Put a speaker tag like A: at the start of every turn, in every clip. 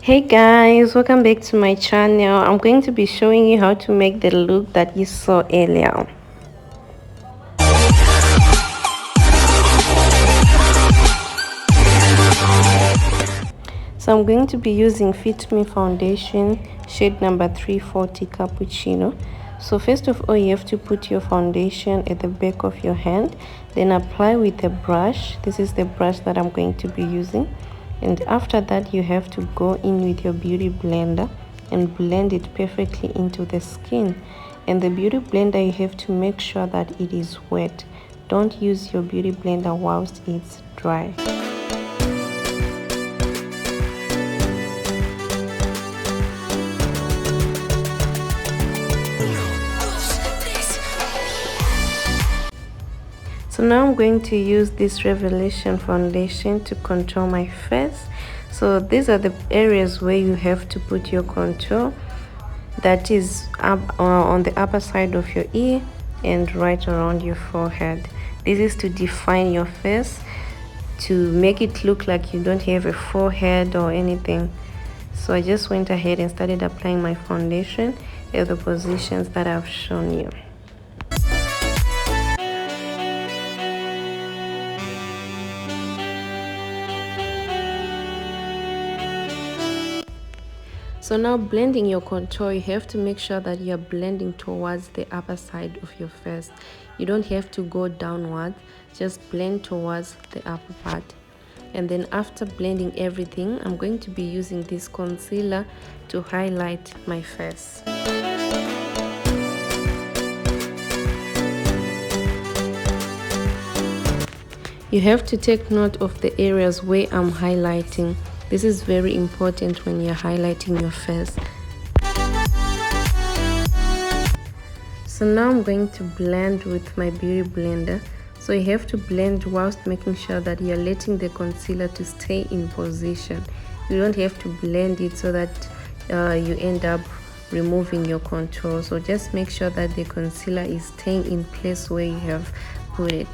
A: Hey guys, welcome back to my channel. I'm going to be showing you how to make the look that you saw earlier. So I'm going to be using Fit Me foundation shade number 340 cappuccino. So first of all, you have to put your foundation at the back of your hand, then apply with a brush. This is the brush that I'm going to be using. And after that, you have to go in with your beauty blender and blend it perfectly into the skin. And the beauty blender, you have to make sure that it is wet. Don't use your beauty blender whilst it's dry. So now I'm going to use this Revelation foundation to contour my face. So these are the areas where you have to put your contour. That is up on the upper side of your ear and right around your forehead. This is to define your face, to make it look like you don't have a forehead or anything. So I just went ahead and started applying my foundation at the positions that I've shown you. So now blending your contour, you have to make sure that you're blending towards the upper side of your face. You don't have to go downwards, just blend towards the upper part. And then after blending everything, I'm going to be using this concealer to highlight my face. You have to take note of the areas where I'm highlighting. This is very important when you're highlighting your face. So now I'm going to blend with my beauty blender. So you have to blend whilst making sure that you're letting the concealer to stay in position. You don't have to blend it so that you end up removing your contour. So just make sure that the concealer is staying in place where you have put it.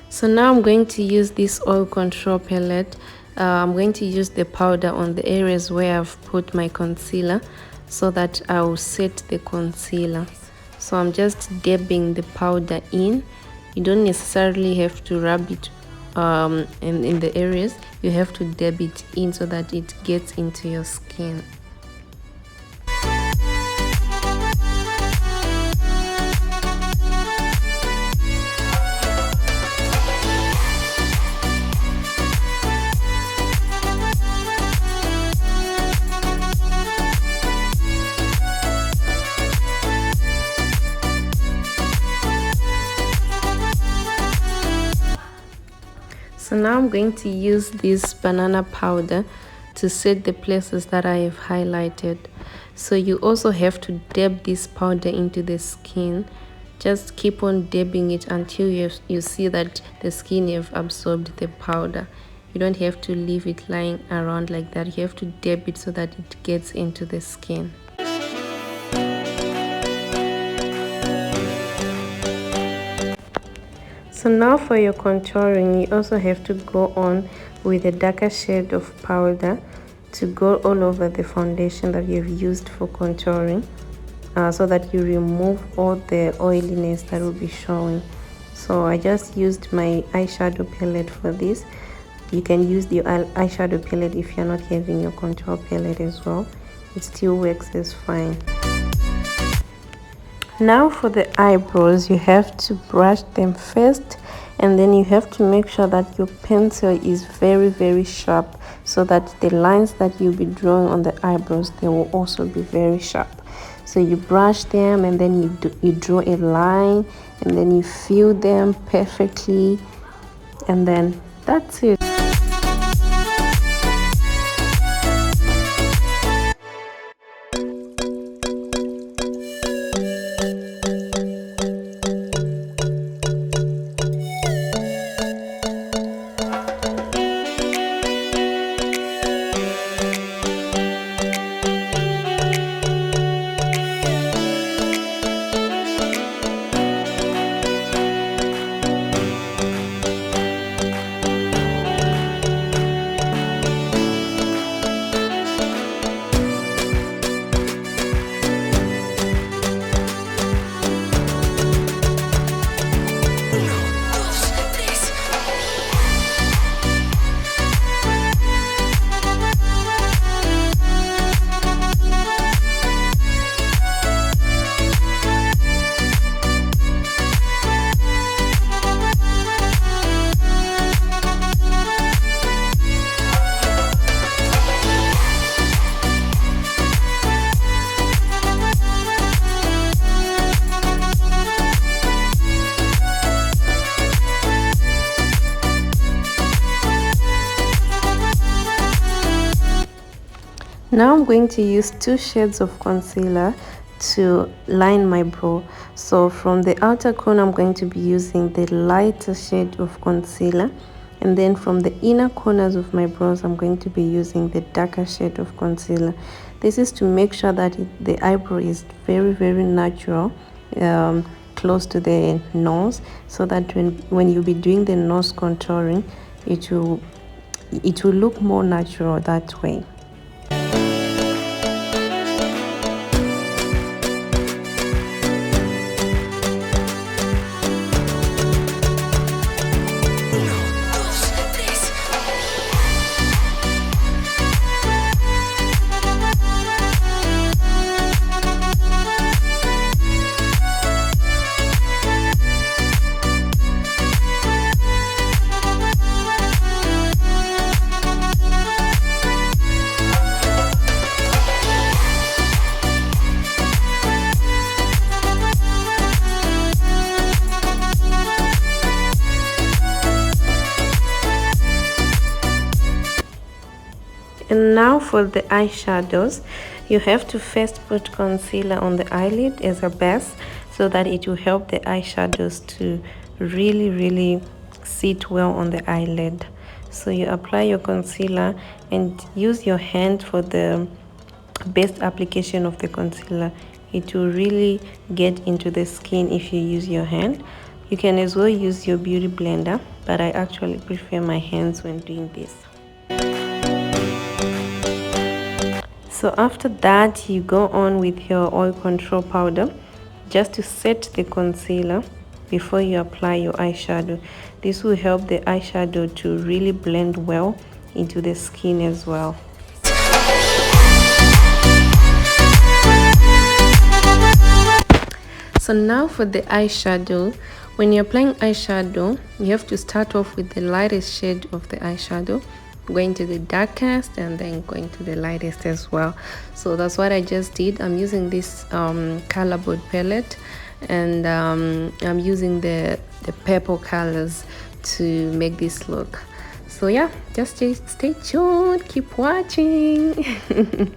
A: So now I'm going to use this oil control palette. I'm going to use the powder on the areas where I've put my concealer so that I will set the concealer. So I'm just dabbing the powder in. You don't necessarily have to rub it in the areas. You have to dab it in so that it gets into your skin. So now I'm going to use this banana powder to set the places that I have highlighted. So you also have to dab this powder into the skin. Just keep on dabbing it until you see that the skin have absorbed the powder. You don't have to leave it lying around like that. You have to dab it so that it gets into the skin. So now for your contouring, you also have to go on with a darker shade of powder to go all over the foundation that you've used for contouring, so that you remove all the oiliness that will be showing. So I just used my eyeshadow palette for this. You can use the eyeshadow palette if you're not having your contour palette as well. It still works as fine. Now for the eyebrows, you have to brush them first, and then you have to make sure that your pencil is very sharp so that the lines that you'll be drawing on the eyebrows, they will also be very sharp. So you brush them and then you draw a line and then you fill them perfectly, and then that's it. Now I'm going to use 2 shades of concealer to line my brow. So from the outer corner, I'm going to be using the lighter shade of concealer. And then from the inner corners of my brows, I'm going to be using the darker shade of concealer. This is to make sure that the eyebrow is very, very natural, close to the nose, so that when you'll be doing the nose contouring, it will look more natural that way. And now for the eyeshadows, you have to first put concealer on the eyelid as a base, so that it will help the eyeshadows to really sit well on the eyelid. So you apply your concealer and use your hand for the best application of the concealer. It will really get into the skin if you use your hand. You can as well use your beauty blender, but I actually prefer my hands when doing this. So after that, you go on with your oil control powder just to set the concealer before you apply your eyeshadow. This will help the eyeshadow to really blend well into the skin as well. So now for the eyeshadow, when you're applying eyeshadow, you have to start off with the lightest shade of the eyeshadow, going to the darkest and then going to the lightest as well. So that's what I just did. I'm using this color board palette, and I'm using the purple colors to make this look. So yeah, just stay tuned, keep watching.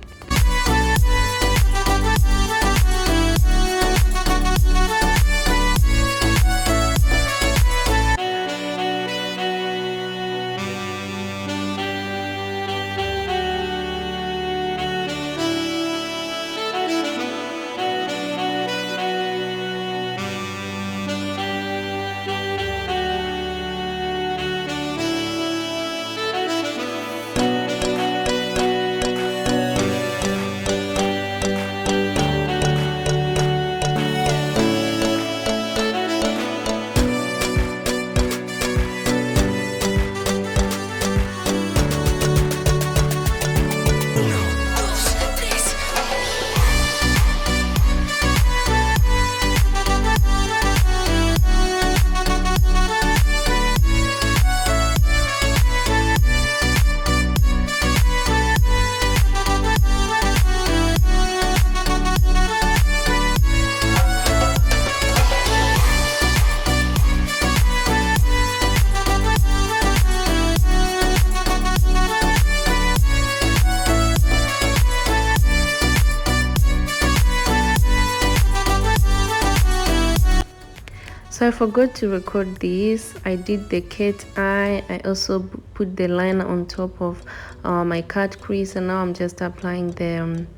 A: So I forgot to record this. I did the cat eye. I also put the liner on top of my cut crease, and now I'm just applying the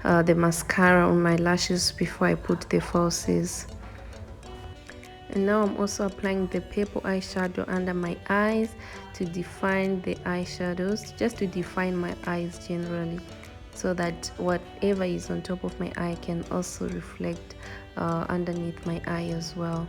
A: mascara on my lashes before I put the falsies. And now I'm also applying the purple eyeshadow under my eyes to define the eyeshadows, just to define my eyes generally, so that whatever is on top of my eye can also reflect underneath my eye as well.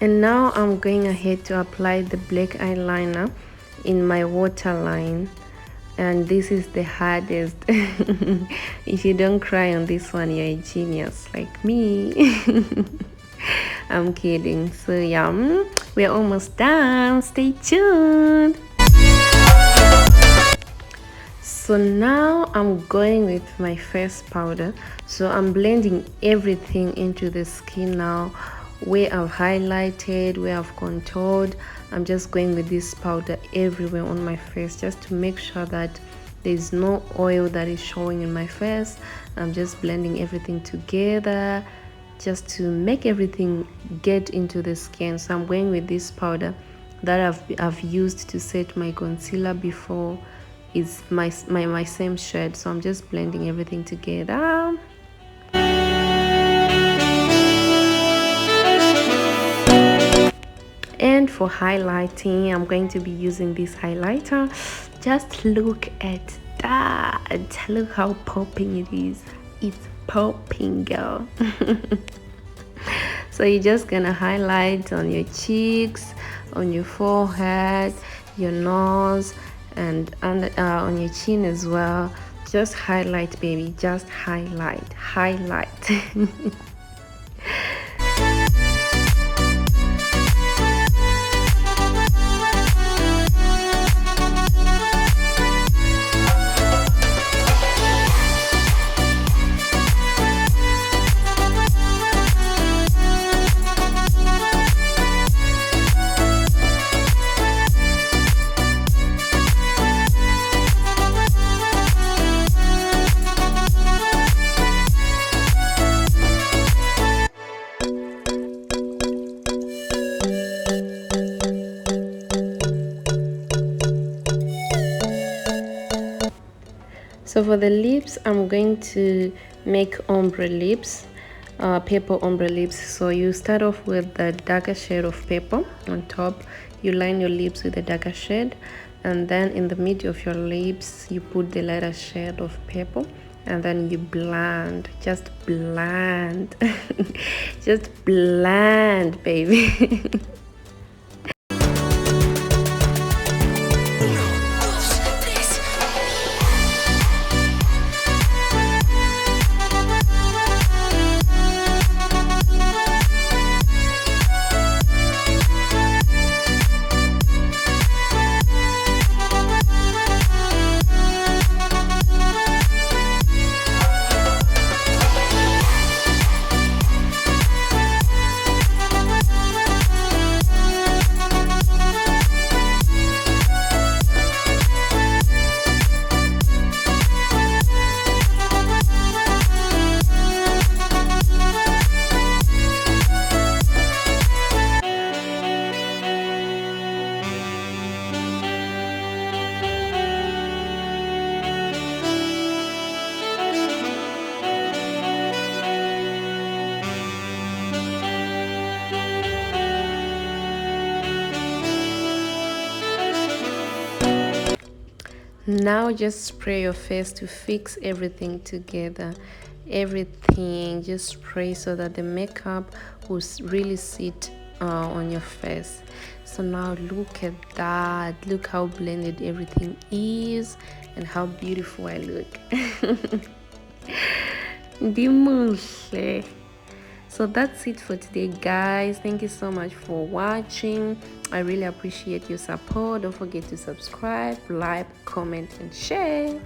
A: And now I'm going ahead to apply the black eyeliner in my waterline, and this is the hardest. If you don't cry on this one, you're a genius like me. I'm kidding. So yeah, we're almost done. Stay tuned. So now I'm going with my face powder. So I'm blending everything into the skin now. Where I've highlighted, where I've contoured, I'm just going with this powder everywhere on my face, just to make sure that there's no oil that is showing in my face. I'm just blending everything together just to make everything get into the skin. So I'm going with this powder that I've used to set my concealer before. It's my same shade, so I'm just blending everything together. And for highlighting, I'm going to be using this highlighter. Just look at that. Look how popping it is. It's popping, girl. So you're just gonna highlight on your cheeks, on your forehead, your nose, and on your chin as well. Just highlight, baby. Just highlight. So for the lips, I'm going to make ombre lips, purple ombre lips. So you start off with the darker shade of purple on top. You line your lips with the darker shade, and then in the middle of your lips, you put the lighter shade of purple, and then you blend, just blend, just blend, baby. Now just spray your face to fix everything together. Everything, just spray so that the makeup will really sit on your face. So now look at that. Look how blended everything is and how beautiful I look. Dimuhle. So that's it for today, guys. Thank you so much for watching. I really appreciate your support. Don't forget to subscribe, like, comment, and share.